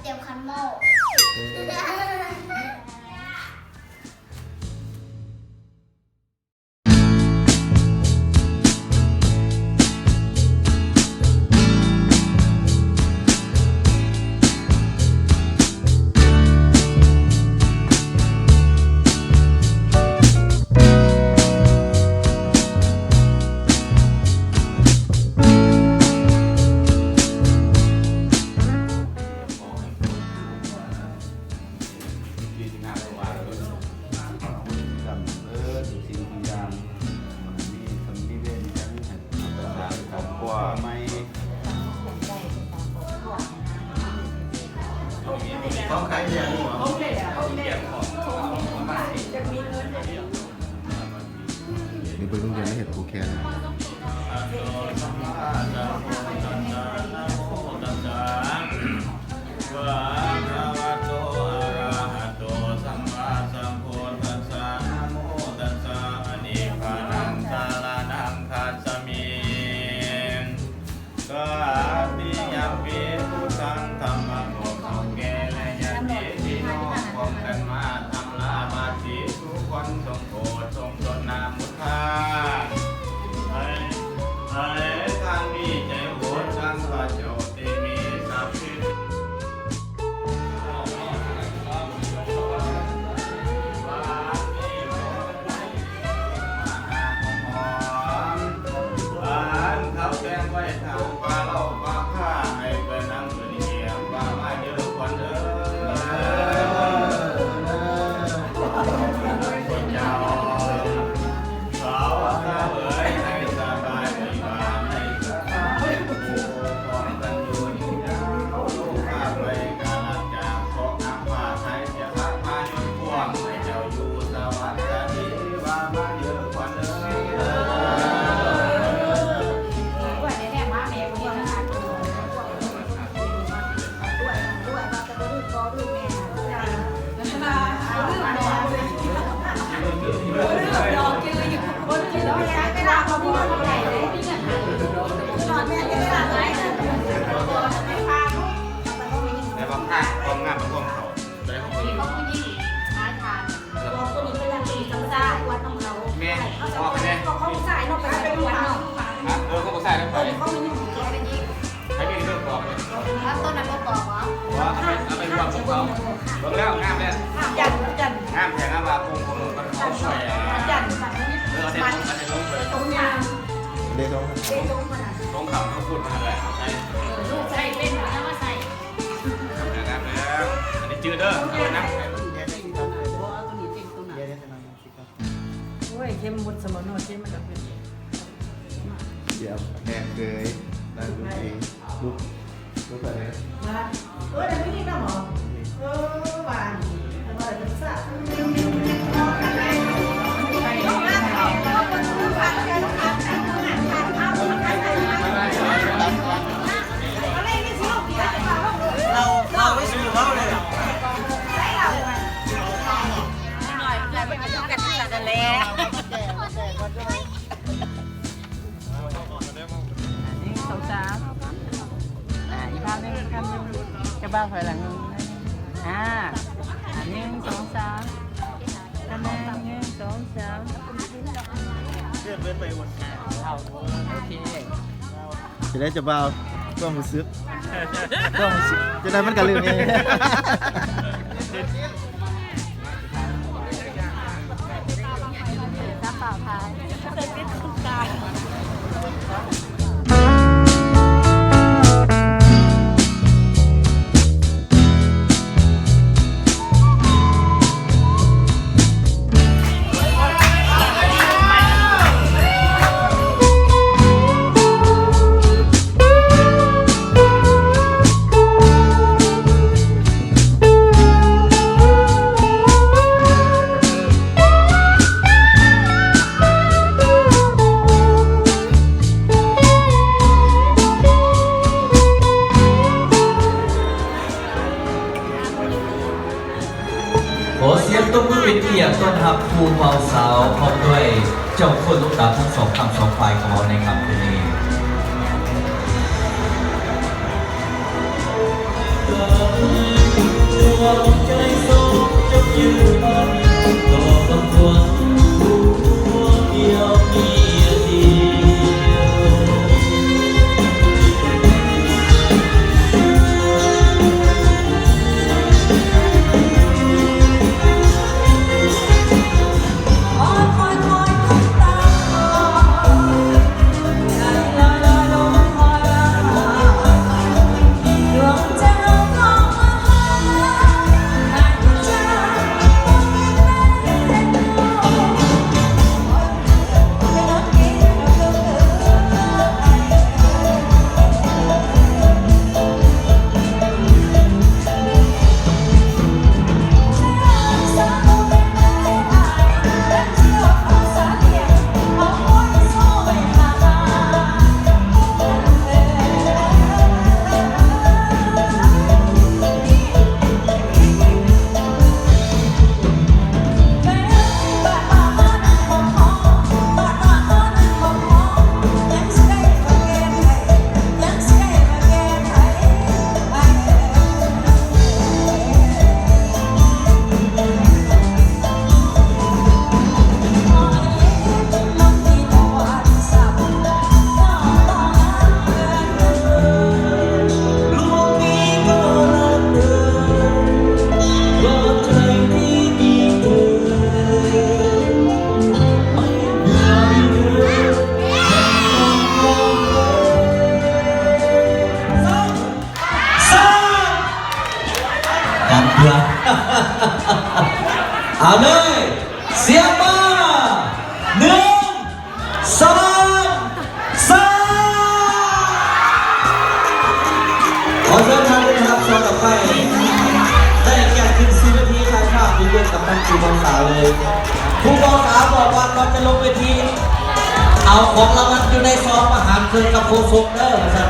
เตรียมคันหม้อต้องใครเรียนหรอนี่เป็นโรงเรียนไม่เห็นครูแค่นะต้นนั้นก็บอกว่าเอาไปรวมของเขารวมแล้วงามเลยจันงามแข็งงามว่าคงมันเขาช่วยจันมันลงเลยตรงยางเด็กตรงเขาเขาพูดมาเลยใช่ลูกใส่เป็นแล้วมาใส่งามแล้วอันนี้จืดเด้อเอาไปนั่งโอ้ยเข้มหมดสมองเข้มมันแบบเป็นเดี๋ยวแหกเลยนั่งดูเองลุกอะไรนะเดี๋ยวไม่กินน้ำหรอหวานอร่อยเป็นสัตว์เราไม่ซื้อเขาเลยหน่อยแล้วไปกินกันที่ละแล้วนี่สองสามอีกภาพนึงคำนึงกระบ้าถอยหลังนึง1 2 3คะแนน1 2 3เลื่อนเป็นไปหมดเอาโอเคจะได้จะเบาต้องมือซึกต้องจะได้มันกันลืมเองถ้าเปล่าทายเคยเป็นคุณตายขอเสียงตบมือเป็นเกียรติต้อนรับครูเมาสาวพร้อมด้วยเจ้าคนลูกดาบทั้ง2 ฝั่ง 2 ฝ่ายของเราในคำคืนนี้ กันเพื่อนเอาเลยเสียงมา1 2 3ขอเชิญท่านด้วยนะครับชมต่อไปได้แก่ขึ้น10 นาทีถ่ายภาพวิดีโอกับท่านครูบอลสาวเลยครูบอลสาวบอกว่าก่อนจะลงเวทีเอาของรางวัลอยู่ในซองมาหารคืนกับโคศกเด้อครับ